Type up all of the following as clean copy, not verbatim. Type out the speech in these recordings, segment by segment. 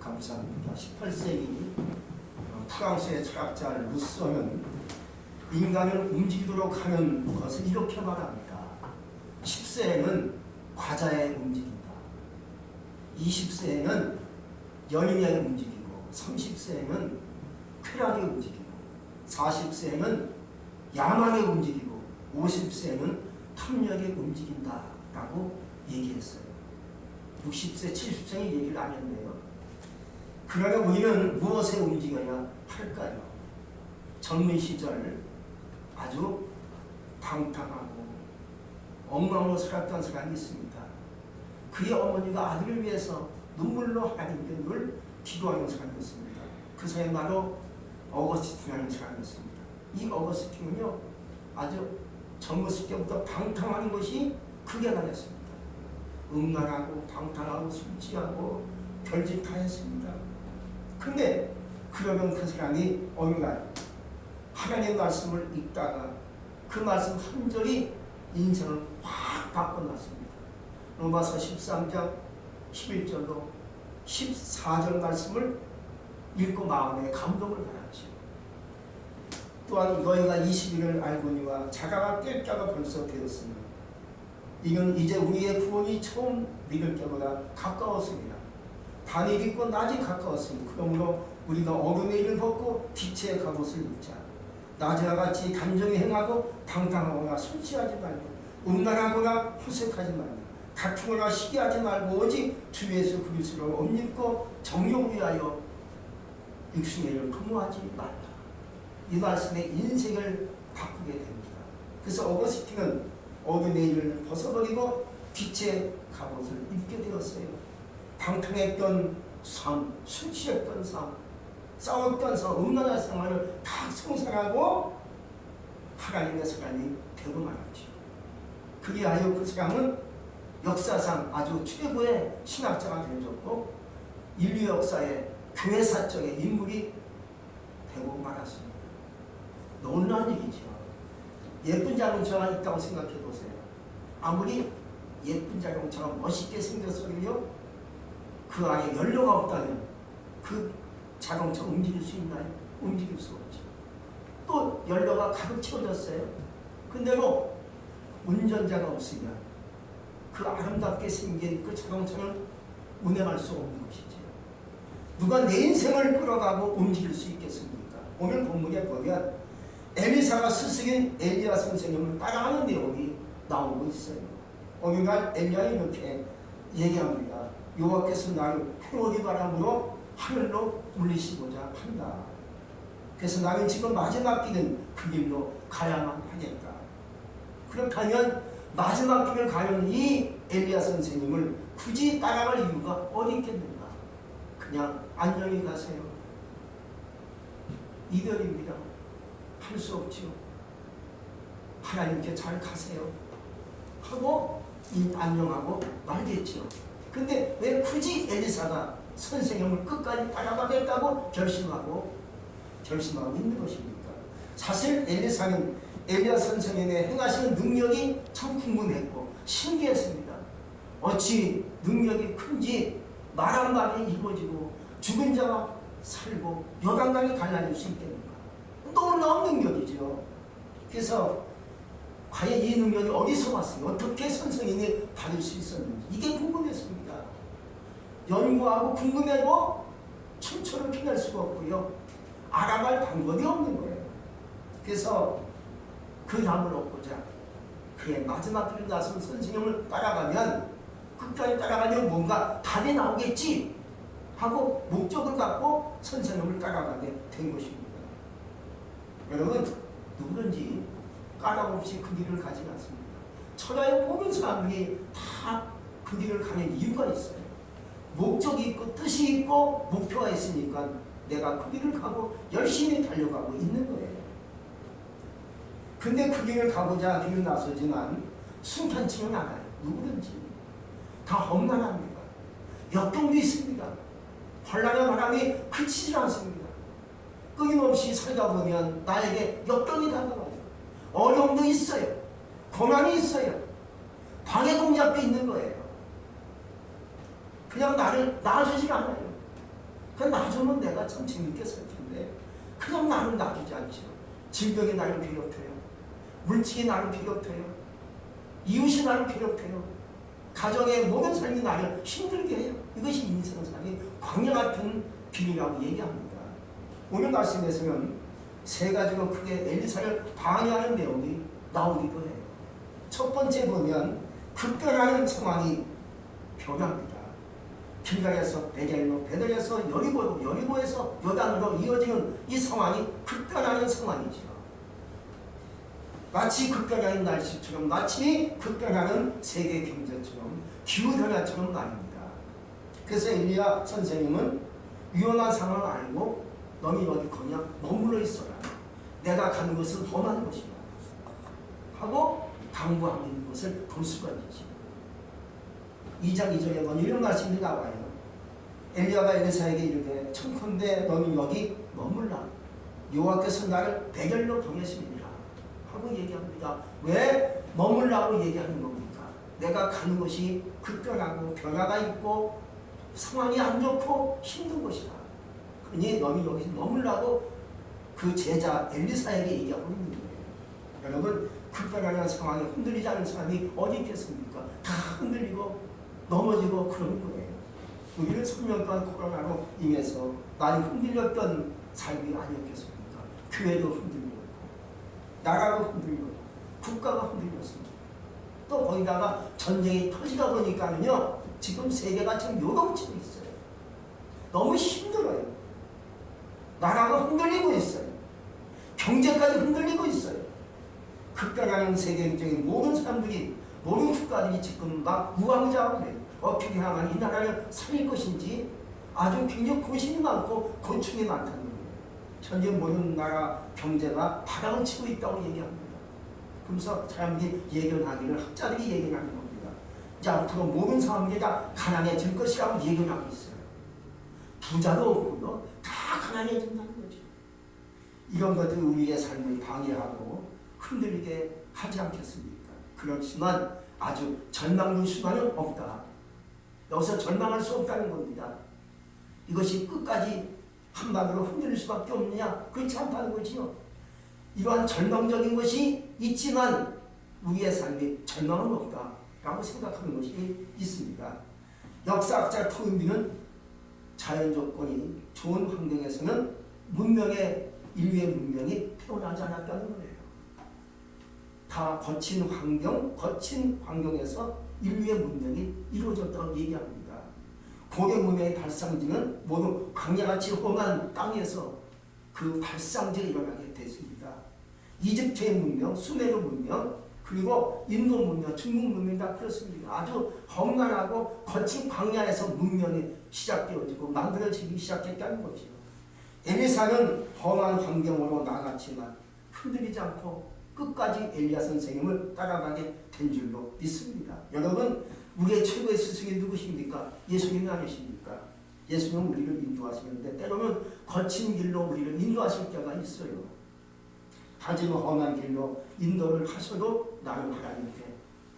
감사합니다. 18세기 프랑스의 철학자 루소는 인간을 움직이도록 하는 것을 이렇게 말합니다. 10세에는 과자에 움직인다. 20세에는 연인에 움직이고 30세에는 쾌락에 움직이고 40세에는 야망에 움직이고 50세에는 탐욕에 움직인다라고 얘기했어요. 60세, 70세의 얘기를 안 했네요. 그러나 우리는 무엇에 움직여야 할까요? 젊은 시절 아주 방탕하고 엉망으로 살았던 사람이 있습니다. 그의 어머니가 아들을 위해서 눈물로 하나님께 늘 기도하는 사람이었습니다. 그 사람이 바로 어거스틴이라는 사람이었습니다. 이 어거스틴은요, 아주 젊었을 때부터 방탕하는 것이 극에 달했습니다. 음란하고 방탕하고 술 취하고 별짓 다 했습니다. 근데 그러면 그 사람이 어느 날 하나님의 말씀을 읽다가 그 말씀 한 절이 인생을 확 바꿔놨습니다. 로마서 13장 11절로 14절 말씀을 읽고 마음에 감동을 받았죠. 또한 너희가 20일을 알거니와 자가가 깰 자가 벌써 되었으니 이는 이제 우리의 구원이 처음 믿을 때보다 가까웠습니다. 밤이 깊고 낮이 가까웠으니 그러므로 우리가 어둠의 일을 벗고 빛의 갑옷을 입자. 낮이와 같이 단정히 행하고 방탕하거나 술 취하지 말고 음란하거나 호색하지 말고 다투거나 시기하지 말고 오직 주 예수 그리스도를 옷 입고 정욕을 위하여 육신의 일을 도모하지 말라. 이 말씀에 인생을 바꾸게 됩니다. 그래서 어거스틴은 어둠의 일을 벗어버리고 빛의 갑옷을 입게 되었어요. 방탕했던 삶, 술 취했던 삶, 싸웠던 삶, 음란한 생활을 다 성살하고 하나님의 사람이 되고 말았죠. 그리하여 그 사람은 역사상 아주 최고의 신학자가 되어졌고 인류 역사의 교회사적인 인물이 되고 말았습니다. 놀라운 얘기죠. 예쁜 자동차가 있다고 생각해 보세요. 아무리 예쁜 자동차가 멋있게 생겼어도요, 그 안에 연료가 없다면 그 자동차 움직일 수 있나요? 움직일 수 없죠. 또 연료가 가득 채워졌어요. 근데 뭐 운전자가 없으면 그 아름답게 생긴 그 자동차는 운행할 수 없는 것이죠. 누가 내 인생을 끌어가고 움직일 수 있겠습니까? 오늘 본문에 보면 엘리사가 스승인 엘리야 선생님을 따라하는 내용이 나오고 있어요. 어느 날 엘리야가 이렇게 얘기합니다. 여호와께서 나를 회오리 바람으로 하늘로 올리시고자 한다. 그래서 나는 지금 마지막 길은 그 길로 가야만 하겠다. 그렇다면 마지막 길을 가는 이 엘리야 선생님을 굳이 따라갈 이유가 어디 있겠는가? 그냥 안녕히 가세요. 이별입니다. 할 수 없지요. 하나님께 잘 가세요 하고 안녕하고 말겠죠. 근데 왜 굳이 엘리사가 선생님을 끝까지 따라가겠다고 결심하고 있는 것입니까? 사실 엘리사는 엘리야 선생님의 행하시는 능력이 참 궁금했고 신기했습니다. 어찌 능력이 큰지 말한 말이 이루어지고 죽은 자가 살고 요단강이 갈라질 수 있겠는가? 놀라운 능력이죠. 그래서 과연 이 능력이 어디서 왔어요? 어떻게 선생님이 받을 수 있었는지 이게 궁금했습니다. 연구하고 궁금해도 춤추를 피낼 수가 없고요. 알아갈 방법이 없는 거예요. 그래서 그 답을 얻고자 그의 마지막 길을 나선 선생님을 따라가면 끝까지 따라가면 뭔가 답이 나오겠지 하고 목적을 갖고 선생님을 따라가게 된 것입니다. 여러분, 누구든지 까닭없이 그 길을 가지 않습니다. 천하의 모든 사람들이 다 그 길을 가는 이유가 있어요. 목적이 있고 뜻이 있고 목표가 있으니까 내가 그 길을 가고 열심히 달려가고 있는 거예요. 근데 그 길을 가고자 길을 나서지만 순탄치는 않아요. 누구든지 다 험난합니다. 역경도 있습니다. 혼란의 바람이 그치질 않습니다. 끊임없이 살다 보면 나에게 역경이 다가와요. 어려움도 있어요. 고난이 있어요. 방해 공작도 있는 거예요. 그냥 나를 놔주질 않아요. 그 놔주면 내가 참 재밌게 살 텐데 그냥 나를 놔주지 않죠. 질병이 나를 괴롭혀요. 물질이 나를 괴롭혀요. 이웃이 나를 괴롭혀요. 가정의 모든 삶이 나를 힘들게 해요. 이것이 인생살이 광야 같은 길이라고 얘기합니다. 오늘 말씀에서는 세 가지로 크게 엘리사를 방해하는 내용이 나오기도 해요. 첫 번째 보면 급변하는 상황이 변합니다. 길갈에서 베델로, 베델에서 여리고로, 여리고에서 요단으로 이어지는 이 상황이 급변하는 상황이죠. 마치 급변하는 날씨처럼, 마치 급변하는 세계 경제처럼, 기후변화처럼 말입니다. 그래서 엘리야 선생님은 위험한 상황을 알고 너희 어디 그냥 머물러 있어라. 내가 가는 것은 험한 곳이다. 하고 당부하고 있는 것을 볼 수가 있지. 2장 2절에 보면 이런 말씀이 나와요. 엘리야가 엘리사에게 이르되 청컨대 너는 여기 머물라. 여호와께서 나를 베델로 보내십니다. 하고 얘기합니다. 왜 머물라고 얘기하는 겁니까? 내가 가는 것이 급변하고 변화가 있고 상황이 안 좋고 힘든 곳이다. 그러니 너는 여기서 머물라고 그 제자 엘리사에게 얘기하고 있는 거예요. 여러분, 급변하는 상황에 흔들리지 않은 사람이 어디 있겠습니까? 다 흔들리고 넘어지고 그러는 거예요. 우리는 3년 동안 코로나로 인해서 많이 흔들렸던 삶이 아니었겠습니까? 교회도 흔들렸고, 나라도 흔들렸고, 국가가 흔들렸습니다. 또 거기다가 전쟁이 터지다 보니까는요, 지금 세계가 지금 요동치고 있어요. 너무 힘들어요. 나라가 흔들리고 있어요. 경제까지 흔들리고 있어요. 급변하는 세계적인 모든 사람들이, 모든 국가들이 지금 막 우왕좌왕해요. 어떻게 하면 이 나라를 살릴 것인지 아주 굉장히 고심이 많고 고충이 많다는 거예요. 현재 모든 나라 경제가 바닥을 치고 있다고 얘기합니다. 그러면서 사람들이 예견하기를, 학자들이 예견하는 겁니다. 이제 앞으로 모든 사람들이 다 가난해질 것이라고 예견하고 있어요. 부자도 없고요, 다 가난해진다는 거죠. 이런 것들이 우리의 삶을 방해하고 흔들리게 하지 않겠습니까? 그렇지만 아주 절망할 수만은 없다. 여기서 절망할 수 없다는 겁니다. 이것이 끝까지 한마디로 흔들릴 수밖에 없느냐? 그렇지 않다는 거지요. 이러한 절망적인 것이 있지만 우리의 삶에 절망은 없다라고 생각하는 것이 있습니다. 역사학자 토인비는 자연 조건이 좋은 환경에서는 인류의 문명이 태어나지 않았다는 거예요. 다 거친 환경에서 인류의 문명이 이루어졌다고 얘기합니다. 고대 문명의 발상지는 모두 광야같이 험한 땅에서 그 발상지가 일어나게 됐습니다. 이집트의 문명, 수메르 문명, 그리고 인도 문명, 중국 문명 다 그렇습니다. 아주 험난하고 거친 광야에서 문명이 시작되어지고 만들어지기 시작했다는 거죠. 엘리사는 험한 환경으로 나갔지만 흔들리지 않고 끝까지 엘리야 선생님을 따라가게 된 줄로 믿습니다. 여러분, 우리의 최고의 스승이 누구십니까? 예수님이 아니십니까? 예수님은 우리를 인도하시는데 때로는 거친 길로 우리를 인도하실 때가 있어요. 하지만 험한 길로 인도를 하셔도 나는 하나님께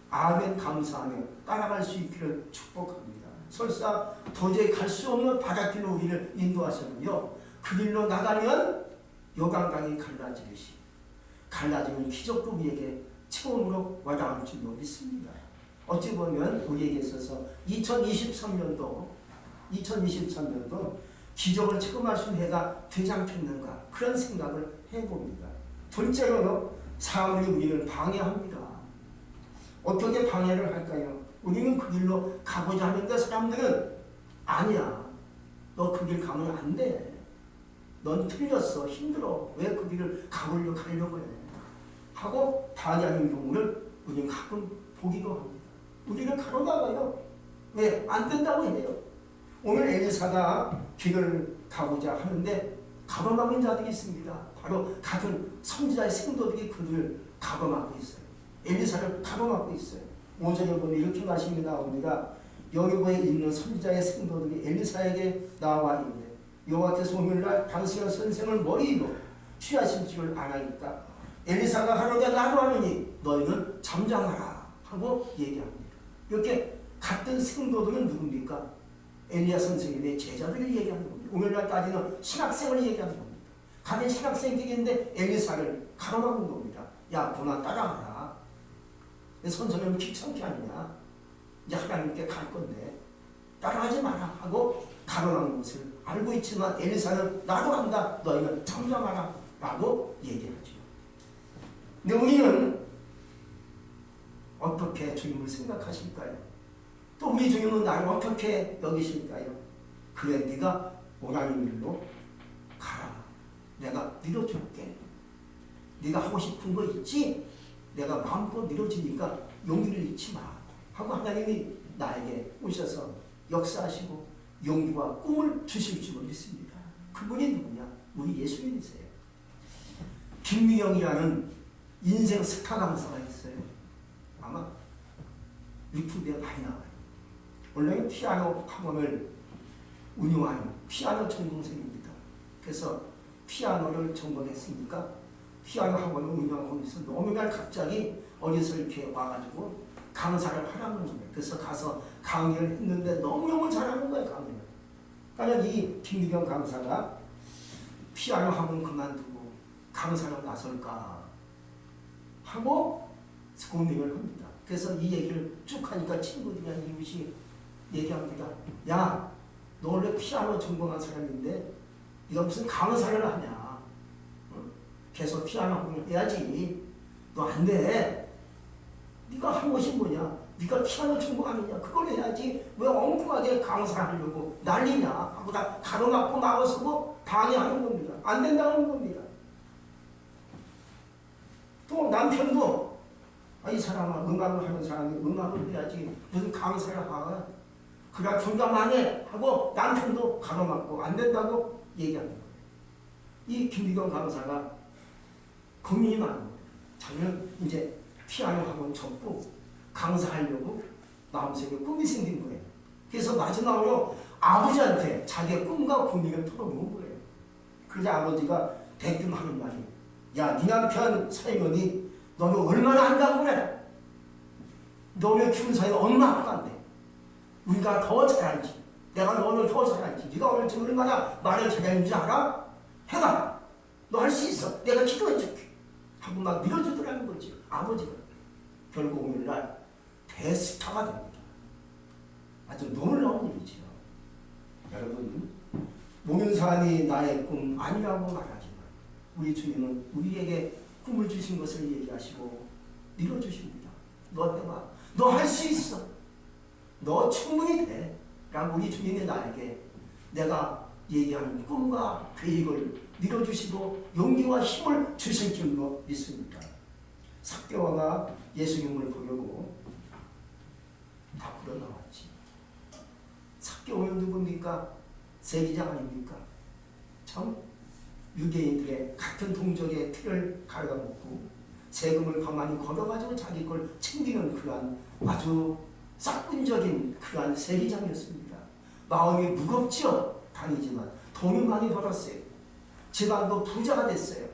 아멘 감사하며 따라갈 수 있기를 축복합니다. 설사 도저히 갈 수 없는 바닷길로 우리를 인도하셨는요, 그 길로 나가면 요단강이 갈라지듯이 갈라지는 기적도 우리에게 처음으로 와닿을 줄로 믿습니다. 어찌 보면 우리에게 있어서 2023년도 기적을 체험할 수 있는 해가 되지 않겠는가, 그런 생각을 해봅니다. 둘째로 사람들이 우리를 방해합니다. 어떻게 방해를 할까요? 우리는 그 길로 가고자 하는데 사람들은 아니야, 너 그 길 가면 안 돼. 넌 틀렸어. 힘들어. 왜 그 길을 가려고 해? 하고 방해하는 경우를 우리는 가끔 보기도 합니다. 우리를 가로막아요. 왜? 안 된다고 해요. 오늘 엘리사가 길을 가고자 하는데 가로막은 자들이 있습니다. 바로 같은 선지자의 생도들이 그들을 가로막고 있어요. 엘리사를 가로막고 있어요. 5절에 보면 이렇게 말씀이 나옵니다. 여리고에 있는 선지자의 생도들이 엘리사에게 나와 있네. 여호와께서 오늘날 당신의 선생을 머리로 취하실 줄 아나이까. 엘리사가 가로되 나도 하느니 너희는 잠잠하라 하고 얘기합니다. 이렇게 같은 생도들은 누굽니까? 엘리야 선생님의 제자들을 얘기하는 겁니다. 오늘날까지는 신학생을 얘기하는 겁니다. 가진 신학생들인데 엘리사를 가로막은 겁니다. 야, 그만 따라가라. 선생님 귀찮게 하느냐. 이제 하나님께 갈 건데 따라가지 마라 하고 가로막는 것을 알고 있지만 엘리사는 나도 간다. 너희는 잠잠하라 라고 얘기하죠. 근데 우리는 어떻게 주님을 생각하실까요? 또 우리 주님은 나를 어떻게 여기실까요? 그래, 네가 원하는 일로 가라. 내가 밀어줄게. 네가 하고 싶은 거 있지? 내가 마음껏 밀어주니까 용기를 잃지 마 하고 하나님이 나에게 오셔서 역사하시고 용기와 꿈을 주실 줄 믿습니다. 그분이 누구냐? 우리 예수님이세요. 김미영이라는 인생 스타 강사가 있어요. 아마 유튜브에 많이 나와요. 원래 피아노 학원을 운영하는 피아노 전공생입니다. 그래서 피아노를 전공했으니까 피아노 학원을 운영하고 있어. 어느 날 갑자기 어디서 이렇게 와가지고 강사를 하라는 거예요. 그래서 가서 강의를 했는데 너무너무 잘하는 거예요, 강의를. 그러니까 이 김미경 강사가 피아노 학원 그만두고 강사로 나설까 하고 고민을 합니다. 그래서 이 얘기를 쭉 하니까 친구들이나 이웃이 얘기합니다. 야, 너 원래 피아노 전공한 사람인데 네가 무슨 강사를 하냐. 계속 피아노 학원을 해야지. 너 안 돼. 네가 한 것이 뭐냐. 네가 피아노 전공하느냐. 그걸 해야지. 왜 엉뚱하게 강사하려고 난리냐 하고 다 가로막고 막아서고 방해하는 겁니다. 안 된다는 겁니다. 또 남편도 이 사람아, 음악을 하는 사람이 음악을 해야지 무슨 강사를 하가. 그가 중간만에 하고 남편도 가로막고 안 된다고 얘기하는 거예요. 이 김미경 강사가 고민이 많은 거예요. 자기는 이제 피아노 학원 접고 강사하려고 마음속에 꿈이 생긴 거예요. 그래서 마지막으로 아버지한테 자기의 꿈과 고민을 털어놓은 거예요. 그러자 아버지가 대뜸 하는 말이, 야, 네 남편 사이먼이 너는 얼마나 한다고 그래? 너네 키운 사이 얼마나 한데? 우리가 더 잘할지, 내가 너를 더 잘할지, 네가 오늘 지금 얼마나 말을 잘하는지 알아? 해봐. 너 할 수 있어. 내가 기도해줄게. 하고 막 밀어주더라는 거지, 아버지가. 결국 오늘날 대스타가 됩니다. 아주 놀라운 일이죠. 여러분, 모면사람이 나의 꿈 아니라고 말하지만 우리 주님은 우리에게 꿈을 주신 것을 얘기하시고 밀어주십니다. 너 해봐. 너 할 수 있어. 너 충분히 돼. 라고 우리 주님이 나에게 내가 얘기하는 꿈과 계획을 밀어주시고 용기와 힘을 주실 줄로 믿습니다. 삭개오가 예수님을 보려고 밖으로 나왔지. 삭개오는 누굽니까? 세리장 아닙니까? 참 유대인들의 같은 동족의 틀을 갉아먹고 세금을 가만히 걸어가지고 자기 걸 챙기는 그러한 아주 싹군적인 그러한 세리장이었습니다. 마음이 무겁지요. 다니지만 돈을 많이 벌었어요. 집안도 부자가 됐어요.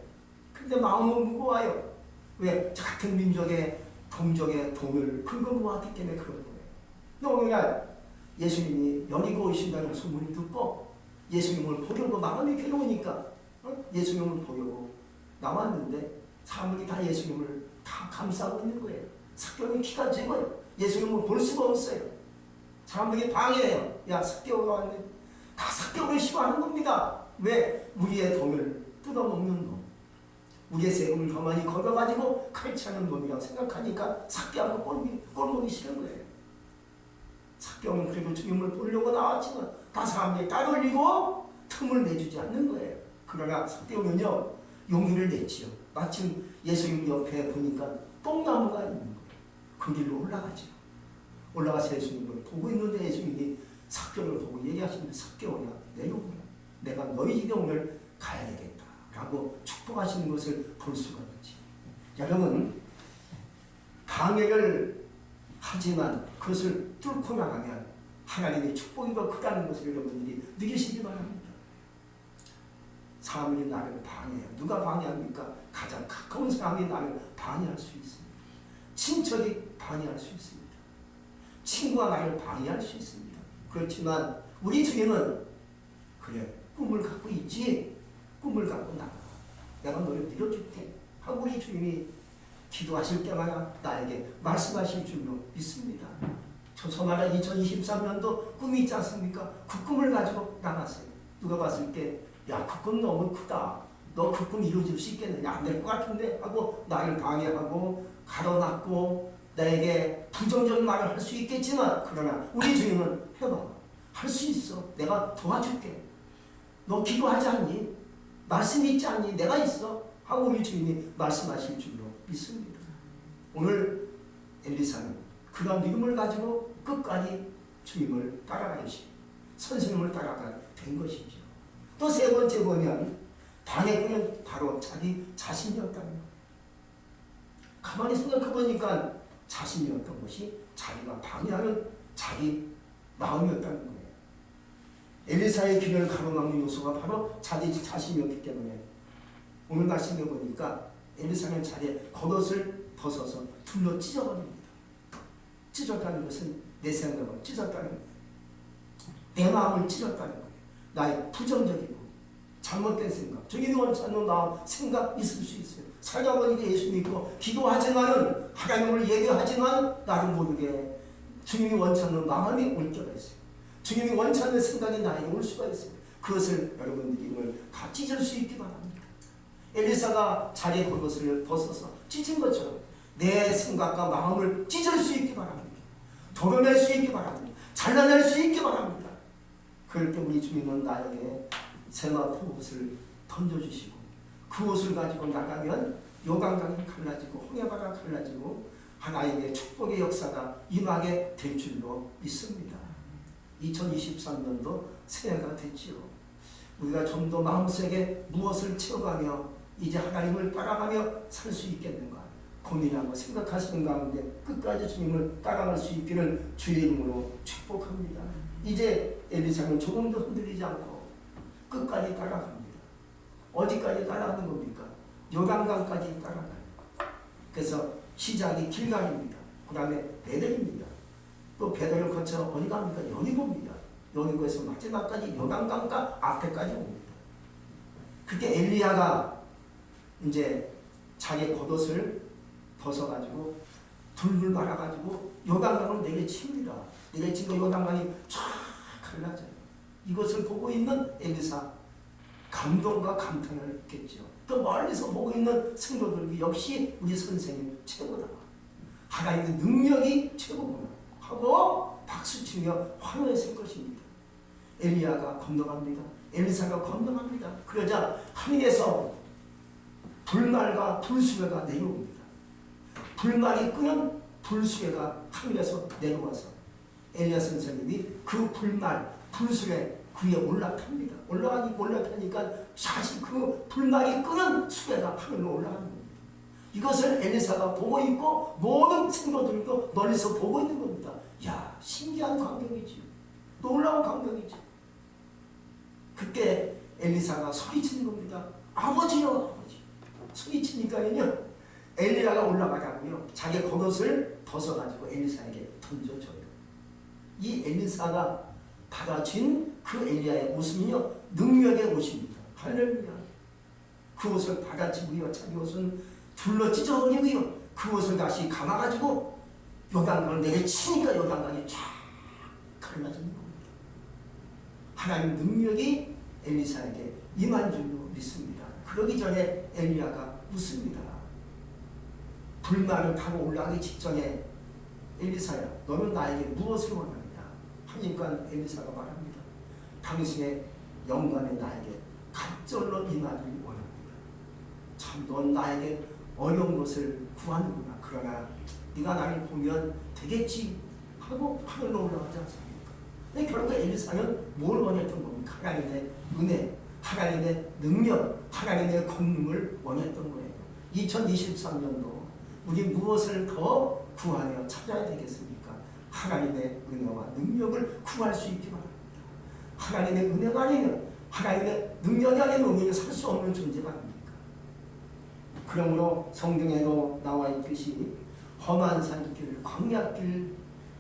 근데 마음은 무거워요. 왜? 같은 민족의 동족의 돈을 긁어 모았기 때문에 그런 거예요. 오늘날 예수님이 여리고 오신다는 소문을 듣고 예수님을 보려고 마음이 괴로우니까 예수님을 보려고 나왔는데 사람들이 다 예수님을 다 감싸고 있는 거예요. 삭개오는 키가 작아요. 예수님을 볼 수가 없어요. 사람들이 방해해요. 야, 삭개오가 왔네. 다 삭개오를 싫어하는 겁니다. 왜? 우리의 돈을 뜯어먹는 놈, 우리의 세금을 가만히 걸어가지고 칼치하는 놈이라고 생각하니까 삭개오가 꼴보기 싫은 거예요. 삭개오는 그래도 주님을 보려고 나왔지만 다 사람들이 따돌리고 틈을 내주지 않는 거예요. 그러나 삭개오는요, 용기를 냈지요. 마침 예수님 옆에 보니까 뽕나무가 있는 거예요. 그 길로 올라가죠. 올라가서 예수님을 보고 있는데 예수님이 삭개오를 보고 얘기하시는데, 삭개오야, 내려오라. 내가 너희 집에 오늘 가야 되겠다 라고 축복하시는 것을 볼 수가 있지. 여러분, 방해를 하지만 그것을 뚫고 나가면 하나님의 축복이 더 크다는 것을 여러분들이 느끼시기 바랍니다. 사람이 나를 방해해요. 누가 방해합니까? 가장 가까운 사람이 나를 방해할 수 있습니다. 친척이 방해할 수 있습니다. 친구가 나를 방해할 수 있습니다. 그렇지만 우리 주인은 그래 꿈을 갖고 있지. 꿈을 갖고 나가. 내가 너를 밀어줄게. 하고 우리 주님이 기도하실 때마다 나에게 말씀하실 줄로 믿습니다. 저마다 2023년도 꿈이 있지 않습니까? 그 꿈을 가지고 나갔어요. 누가 봤을 때 야, 그 꿈 너무 크다. 너 그 꿈 이루어질 수 있겠느냐? 안 될 것 같은데? 하고 나를 방해하고 가로막고 나에게 부정적인 말을 할 수 있겠지만 그러나 우리 주님은 해봐. 할 수 있어. 내가 도와줄게. 너 기도하지 않니? 말씀 있지 않니? 내가 있어. 하고 우리 주님이 말씀하실 줄로 믿습니다. 오늘 엘리사는 그런 믿음을 가지고 끝까지 주님을 따라가시 선생님을 따라가게 된 것이죠. 또 세 번째 보면 방해꾼은 바로 자기 자신이었다는 것. 가만히 생각해 보니까 자신이었던 것이 자기가 방해하는 자기 마음이었다는 거예요. 엘리사의 길을 가로막는 요소가 바로 자기 자신이었기 때문에 오늘 말씀해 보니까 엘리사는 자기의 겉옷을 벗어서 둘러 찢어버립니다. 찢었다는 것은 내 생각을 찢었다는 거예요. 내 마음을 찢었다는 거예요. 나의 부정적이고 잘못된 생각, 주님이 원치 않는 마음, 생각 있을 수 있어요. 살다 보니까 예수 믿고 기도하지만은 하나님을 예배하지만 나를 모르게 주님이 원치 않는 마음이 올 때가 있어요. 주님이 원치 않는 생각이 나에게 올 수가 있어요. 그것을 여러분들이 오늘 다 찢을 수 있기 바랍니다. 엘리사가 자기의 겉옷을 벗어서 찢은 것처럼 내 생각과 마음을 찢을 수 있기 바랍니다. 도려낼 수 있기 바랍니다. 잘라낼 수 있기 바랍니다. 그럴 때 우리 주님은 나에게 세마포 옷을 던져주시고 그 옷을 가지고 나가면 요단강이 갈라지고 홍해바다가 갈라지고 하나님의 축복의 역사가 임하게 될 줄로 믿습니다. 2023년도 새해가 됐지요. 우리가 좀 더 마음속에 무엇을 채워가며 이제 하나님을 따라가며 살 수 있겠는가 고민하고 생각하시는 가운데 끝까지 주님을 따라갈 수 있기를 주의 이름으로 축복합니다. 이제 엘리사는 조금도 흔들리지 않고 끝까지 따라갑니다. 어디까지 따라가는 겁니까? 요단강까지 따라가요. 그래서 시작이 길갈입니다. 그 다음에 베델입니다. 또 베델을 거쳐 어디 갑니까? 여리고입니다. 여리고에서 마지막까지 요단강가 앞에까지 옵니다. 그때 엘리야가 이제 자기 겉옷을 벗어가지고 둘둘 말아가지고 요단강을 내려칩니다. 내려친 요단강이 쫙 갈라져요. 이것을 보고 있는 엘리사 감동과 감탄을 했겠죠. 또 멀리서 보고 있는 성도들 역시 우리 선생님 최고다. 하나님의 능력이 최고구나 하고 박수치며 환호했을 것입니다. 엘리야가 건너갑니다. 엘리사가 건너갑니다. 그러자 하늘에서 불말과 불수레가 내려옵니다. 불말이 끄는 불수레가 하늘에서 내려와서 엘리야 선생님이 그 불말, 불수레 그 위에 올라탑니다. 올라타니까 사실 그 불말이 끄는 수레가 하늘로 올라가는 겁니다. 이것을 엘리사가 보고 있고 모든 성도들도 멀리서 보고 있는 겁니다. 야, 신기한 광경이지. 놀라운 광경이지. 그때 엘리사가 소리치는 겁니다. 아버지요, 아버지. 소리치니까요. 엘리야가 올라가자고요. 자기 겉옷을 벗어가지고 엘리사에게 던져줘요. 이 엘리사가 받아진 그 엘리야의 옷은요, 능력의 옷입니다. 할렐루야. 그 옷을 받아치고요, 자기 옷은 둘러 찢어버리고요, 그 옷을 다시 감아가지고 요단강을 내려치니까 요단강이 쫙 갈라지는 겁니다. 하나님 능력이 엘리사에게 임한 줄로 믿습니다. 그러기 전에 엘리야가 묻습니다. 불만을 타고 올라가기 직전에 엘리사야, 너는 나에게 무엇을 원하느냐? 하니까 엘리사가 말합니다. 당신의 영광이 나에게 갑절로 임하기를 원합니다. 참, 넌 나에게 어려운 것을 구하는구나. 그러나 네가 나를 보면 되겠지 하고 하늘로 올라가지 않습니까? 근데 결국 엘리사는 뭘 원했던 겁니까? 하나님의 은혜, 하나님의 능력, 하나님의 권능을 원했던 거예요. 2023년도 우리 무엇을 더 구하며 찾아야 되겠습니까? 하나님의 은혜와 능력을 구할 수 있기 바랍니다. 하나님의 은혜가 아니면, 하나님의 능력이 아니면 우리는 살 수 없는 존재가 아닙니까? 그러므로 성경에도 나와 있듯이 험한 산길, 광야길,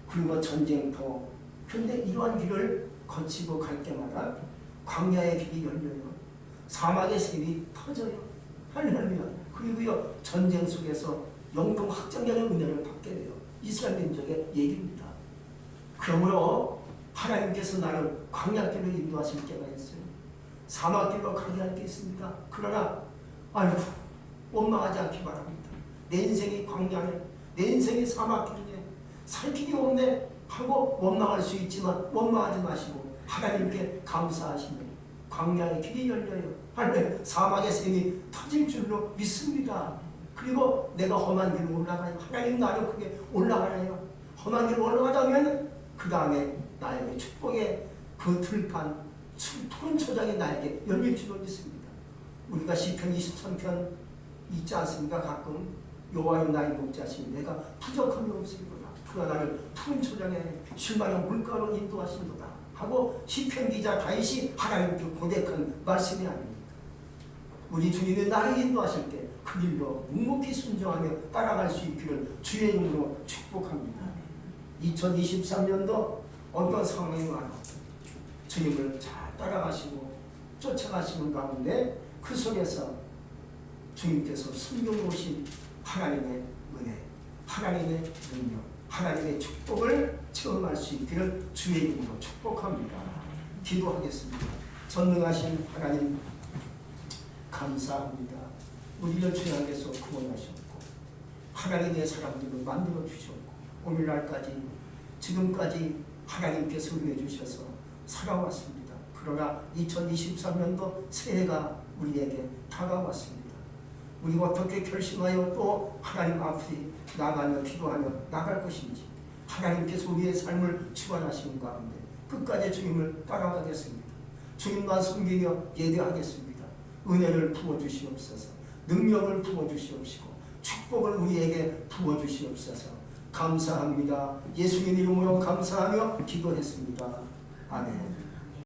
그리고 전쟁터, 그런데 이러한 길을 거치고 갈 때마다 광야의 길이 열려요. 사막의 샘이 터져요. 할렐루야. 그리고요 전쟁 속에서 영동 확정적인 은혜를 받게 돼요. 이스라엘 민족의 얘기입니다. 그러므로 하나님께서 나를 광야길로 인도하실 때가 있어요. 사막길로 가게 할 게 있습니다. 그러나 아이고 원망하지 않기 바랍니다. 내 인생이 광야네, 내 인생이 사막길이네, 살 길이 없네 하고 원망할 수 있지만 원망하지 마시고 하나님께 감사하시면 광야의 길이 열려요. 할렐루야. 사막의 샘이 터질 줄로 믿습니다. 그리고 내가 험한 길로 올라가요. 하나님 나를 크게 올라가요. 험한 길로 올라가자면 그 다음에 나에게 축복의 그 들판 푸른 초장이 나에게 열릴 줄로 믿습니다. 우리가 시편 23편 있지 않습니까? 가끔 여호와여 나의 목자시니 내가 부족함이 없으리로다. 그가 나를 푸른 초장에 실망의 물가로 인도하신도다 하고 시편 기자 다윗이 하나님께 고백한 말씀이 아닙니까? 우리 주님이 나를 인도하실 때 그 길로 묵묵히 순종하며 따라갈 수 있기를 주의 이름으로 축복합니다. 2023년도 어떤 상황이 와도 주님을 잘 따라가시고 쫓아가시는 가운데 그 속에서 주님께서 숨겨놓으신 하나님의 은혜, 하나님의 능력, 하나님의 축복을 체험할 수 있기를 주의 이름으로 축복합니다. 기도하겠습니다. 전능하신 하나님 감사합니다. 우리를 죄악에서 구원하셨고 하나님의 사람들을 만들어 주셨고 오늘날까지 지금까지 하나님께서 은혜 주셔서 살아왔습니다. 그러나 2023년도 새해가 우리에게 다가왔습니다. 우리가 어떻게 결심하여 또 하나님 앞에 나가며 기도하며 나갈 것인지 하나님께서 우리의 삶을 주관하시는 가운데 끝까지 주님을 따라가겠습니다. 주님만 섬기며 예배하겠습니다. 은혜를 부어주시옵소서. 능력을 부어주시옵시고 축복을 우리에게 부어주시옵소서. 감사합니다. 예수님 이름으로 감사하며 기도했습니다. 아멘.